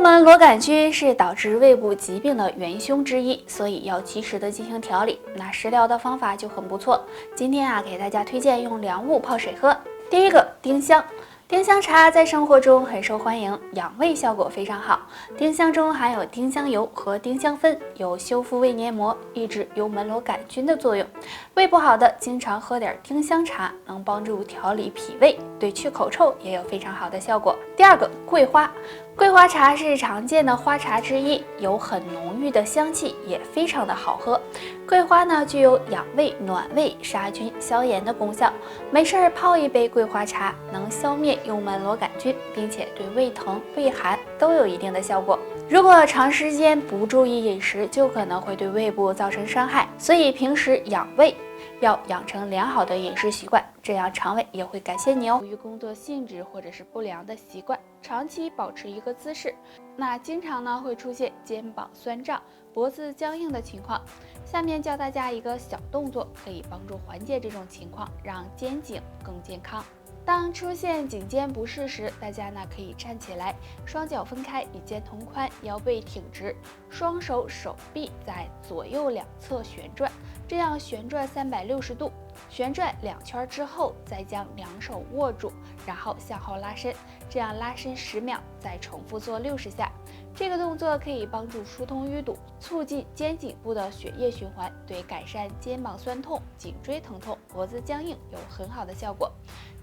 门螺杆菌是导致胃部疾病的元凶之一，所以要及时的进行调理。那食疗的方法就很不错。今天给大家推荐用凉物泡水喝。第一个，丁香。丁香茶在生活中很受欢迎，养胃效果非常好。丁香中含有丁香油和丁香酚，有修复胃黏膜、抑制幽门螺杆菌的作用。胃不好的经常喝点丁香茶，能帮助调理脾胃，对去口臭也有非常好的效果。第二个，桂花。桂花茶是常见的花茶之一，有很浓郁的香气，也非常的好喝。桂花呢，具有养胃、暖胃、杀菌、消炎的功效。没事泡一杯桂花茶，能消灭幽门螺杆菌，并且对胃疼、胃寒都有一定的效果。如果长时间不注意饮食，就可能会对胃部造成伤害。所以平时养胃要养成良好的饮食习惯，这样肠胃也会感谢你哦。由于工作性质或者是不良的习惯，长期保持一个姿势，那经常呢会出现肩膀酸胀、脖子僵硬的情况。下面教大家一个小动作，可以帮助缓解这种情况，让肩颈更健康。当出现颈肩不适时，大家呢可以站起来，双脚分开，与肩同宽，腰背挺直，双手手臂在左右两侧旋转，这样旋转360度，旋转2圈之后，再将两手握住，然后向后拉伸，这样拉伸10秒，再重复做60下。这个动作可以帮助疏通淤堵，促进肩颈部的血液循环，对改善肩膀酸痛、颈椎疼痛、脖子僵硬有很好的效果。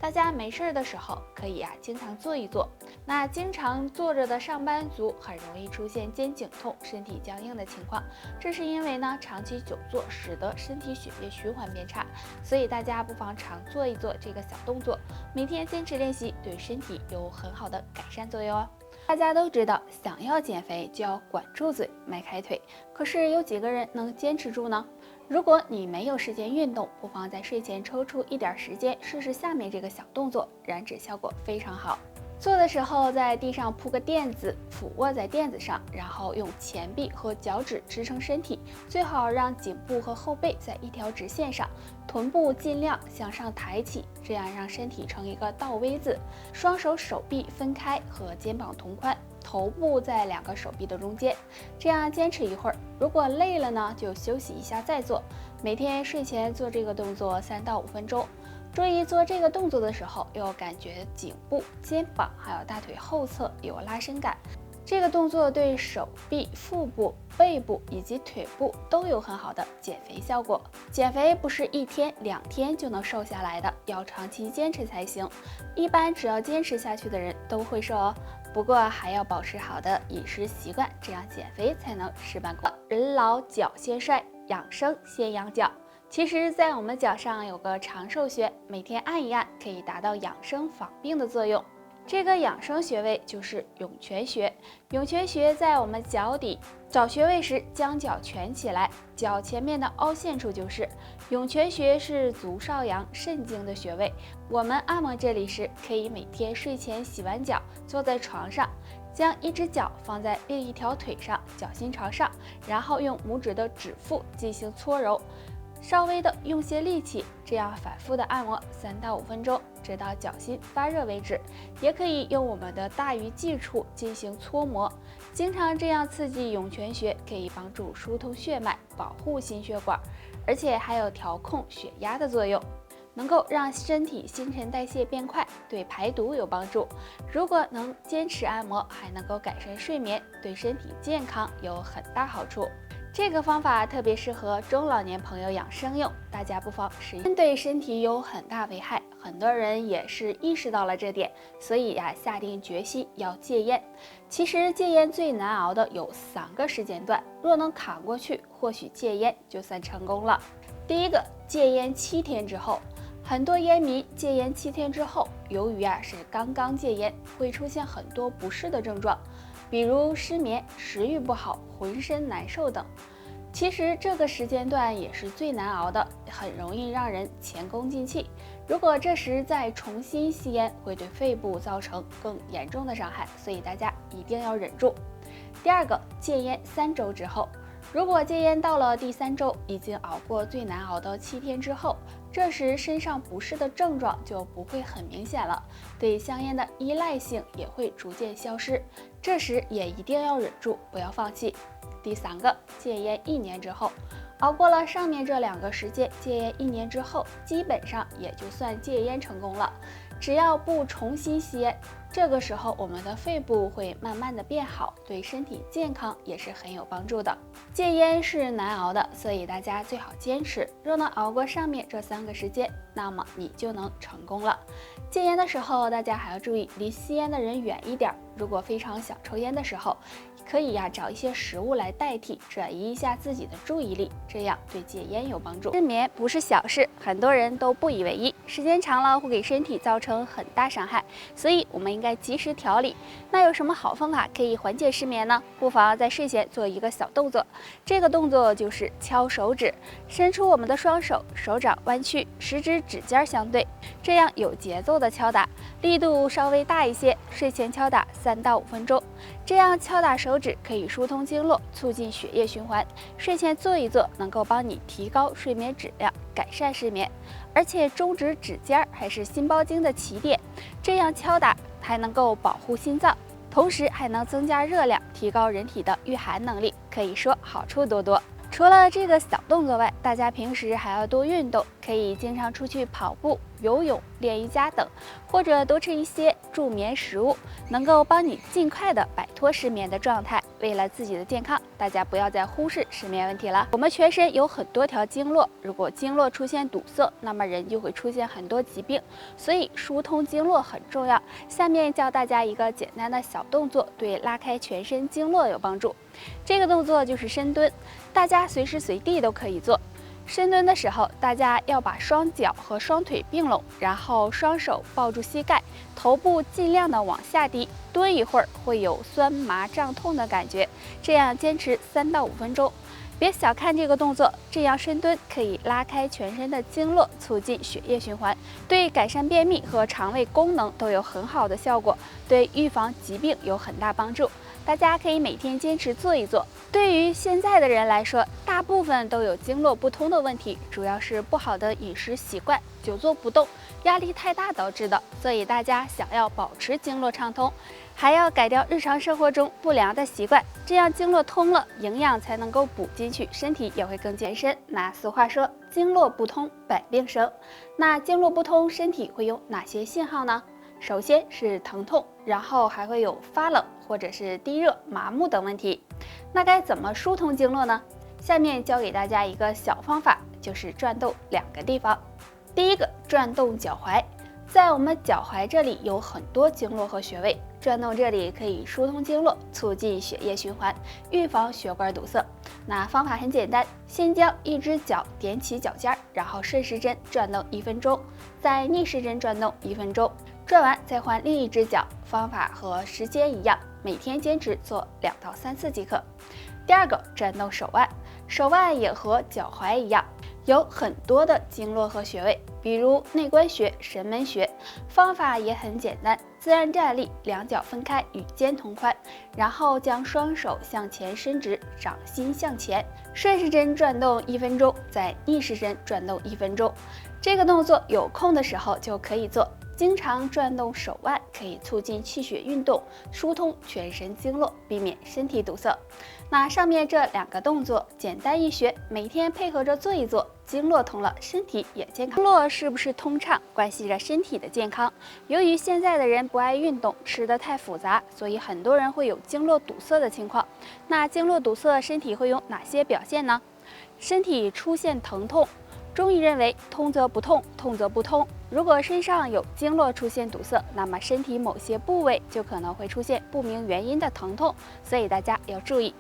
大家没事的时候可以经常做一做。那经常坐着的上班族很容易出现肩颈痛、身体僵硬的情况，这是因为呢长期久坐使得身体血液循环变差，所以大家不妨常做一做这个小动作，每天坚持练习，对身体有很好的改善作用哦。大家都知道，想要减肥就要管住嘴，迈开腿。可是有几个人能坚持住呢？如果你没有时间运动，不妨在睡前抽出一点时间试试下面这个小动作，燃脂效果非常好。做的时候在地上铺个垫子，俯卧在垫子上，然后用前臂和脚趾支撑身体，最好让颈部和后背在一条直线上，臀部尽量向上抬起，这样让身体成一个倒 V 字，双手手臂分开和肩膀同宽，头部在2个手臂的中间，这样坚持一会儿。如果累了呢，就休息一下再做。每天睡前做这个动作3到5分钟。注意做这个动作的时候，要感觉颈部、肩膀还有大腿后侧有拉伸感。这个动作对手臂、腹部、背部以及腿部都有很好的减肥效果。减肥不是1天2天就能瘦下来的，要长期坚持才行。一般只要坚持下去的人都会瘦哦。不过还要保持好的饮食习惯，这样减肥才能事半功倍。人老脚先衰，养生先养脚。其实，在我们脚上有个长寿穴，每天按一按，可以达到养生防病的作用。这个养生穴位就是涌泉穴。涌泉穴在我们脚底，找穴位时将脚蜷起来，脚前面的凹陷处就是涌泉穴，是足少阳肾经的穴位。我们按摩这里时，可以每天睡前洗完脚，坐在床上，将一只脚放在另一条腿上，脚心朝上，然后用拇指的指腹进行搓揉。稍微的用些力气，这样反复的按摩3到5分钟，直到脚心发热为止。也可以用我们的大鱼际处进行搓摩，经常这样刺激涌泉穴，可以帮助疏通血脉，保护心血管，而且还有调控血压的作用，能够让身体新陈代谢变快，对排毒有帮助。如果能坚持按摩，还能够改善睡眠，对身体健康有很大好处。这个方法特别适合中老年朋友养生用，大家不妨使用。对身体有很大危害，很多人也是意识到了这点，所以下定决心要戒烟。其实戒烟最难熬的有3个时间段，若能扛过去，或许戒烟就算成功了。第一个，戒烟7天之后。很多烟民戒烟7天之后，由于是刚刚戒烟，会出现很多不适的症状，比如失眠、食欲不好、浑身难受等。其实这个时间段也是最难熬的，很容易让人前功尽弃。如果这时再重新吸烟，会对肺部造成更严重的伤害，所以大家一定要忍住。第二个，戒烟3周之后。如果戒烟到了第3周，已经熬过最难熬的7天之后，这时身上不适的症状就不会很明显了，对香烟的依赖性也会逐渐消失。这时也一定要忍住，不要放弃。第3个，戒烟1年之后，熬过了上面这2个时间，戒烟1年之后，基本上也就算戒烟成功了。只要不重新吸烟，这个时候我们的肺部会慢慢的变好，对身体健康也是很有帮助的。戒烟是难熬的，所以大家最好坚持。若能熬过上面这3个时间，那么你就能成功了。戒烟的时候，大家还要注意离吸烟的人远一点。如果非常想抽烟的时候，可以找一些食物来代替，转移一下自己的注意力，这样对戒烟有帮助。失眠不是小事，很多人都不以为意，时间长了会给身体造成很大伤害，所以我们应该及时调理。那有什么好方法可以缓解失眠呢？不妨在睡前做一个小动作，这个动作就是敲手指，伸出我们的双手，手掌弯曲，食指指尖相对，这样有节奏的敲打，力度稍微大一些。睡前敲打3到5分钟，这样敲打手指可以疏通经络，促进血液循环。睡前做一做，能够帮你提高睡眠质量，改善失眠。而且中指指尖还是心包经的起点，这样敲打还能够保护心脏，同时还能增加热量，提高人体的御寒能力，可以说好处多多。除了这个小动作外，大家平时还要多运动，可以经常出去跑步、游泳、练瑜伽等，或者多吃一些助眠食物，能够帮你尽快的摆脱失眠的状态。为了自己的健康，大家不要再忽视失眠问题了。我们全身有很多条经络，如果经络出现堵塞，那么人就会出现很多疾病，所以疏通经络很重要。下面教大家一个简单的小动作，对拉开全身经络有帮助。这个动作就是深蹲，大家随时随地都可以做。深蹲的时候，大家要把双脚和双腿并拢，然后双手抱住膝盖，头部尽量的往下低，蹲一会儿会有酸麻胀痛的感觉，这样坚持3到5分钟。别小看这个动作，这样深蹲可以拉开全身的经络，促进血液循环，对改善便秘和肠胃功能都有很好的效果，对预防疾病有很大帮助。大家可以每天坚持做一做。对于现在的人来说，大部分都有经络不通的问题，主要是不好的饮食习惯、久坐不动、压力太大导致的。所以大家想要保持经络畅通，还要改掉日常生活中不良的习惯，这样经络通了，营养才能够补进去，身体也会更健身。那俗话说，经络不通，百病生。那经络不通，身体会有哪些信号呢？首先是疼痛，然后还会有发冷或者是低热、麻木等问题。那该怎么疏通经络呢？下面教给大家一个小方法，就是转动2个地方。第一个，转动脚踝，在我们脚踝这里有很多经络和穴位，转动这里可以疏通经络，促进血液循环，预防血管堵塞。那方法很简单，先将一只脚踮起脚尖，然后顺时针转动1分钟，再逆时针转动1分钟，转完再换另一只脚。方法和时间一样，每天坚持做2到3次即可。第二个，转动手腕，手腕也和脚踝一样，有很多的经络和穴位，比如内关穴、神门穴。方法也很简单，自然站立，2脚分开，与肩同宽，然后将双手向前伸直，掌心向前，顺时针转动1分钟，再逆时针转动1分钟。这个动作有空的时候就可以做。经常转动手腕可以促进气血运动，疏通全身经络，避免身体堵塞。那上面这2个动作简单易学，每天配合着做一做，经络通了，身体也健康。经络是不是通畅，关系着身体的健康。由于现在的人不爱运动，吃得太复杂，所以很多人会有经络堵塞的情况。那经络堵塞，身体会有哪些表现呢？身体出现疼痛。中医认为，通则不痛，痛则不通。如果身上有经络出现堵塞，那么身体某些部位就可能会出现不明原因的疼痛，所以大家要注意。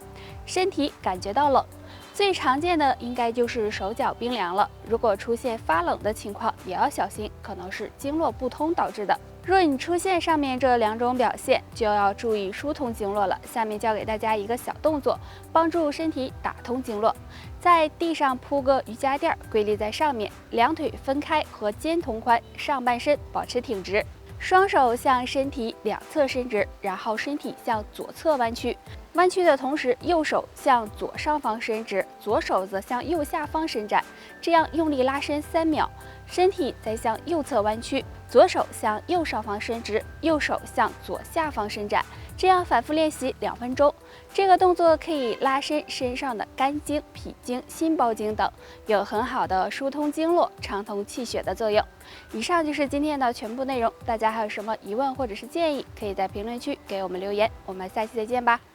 身体感觉到冷，最常见的应该就是手脚冰凉了。如果出现发冷的情况，也要小心，可能是经络不通导致的。若你出现上面这2种表现，就要注意疏通经络了。下面教给大家一个小动作，帮助身体打通经络。在地上铺个瑜伽垫，跪立在上面，2腿分开和肩同宽，上半身保持挺直，双手向身体两侧伸直，然后身体向左侧弯曲，弯曲的同时，右手向左上方伸直，左手则向右下方伸展，这样用力拉伸3秒，身体再向右侧弯曲，左手向右上方伸直，右手向左下方伸展，这样反复练习2分钟。这个动作可以拉伸身上的肝经、脾经、心包经等，有很好的疏通经络、畅通气血的作用。以上就是今天的全部内容，大家还有什么疑问或者是建议，可以在评论区给我们留言。我们下期再见吧。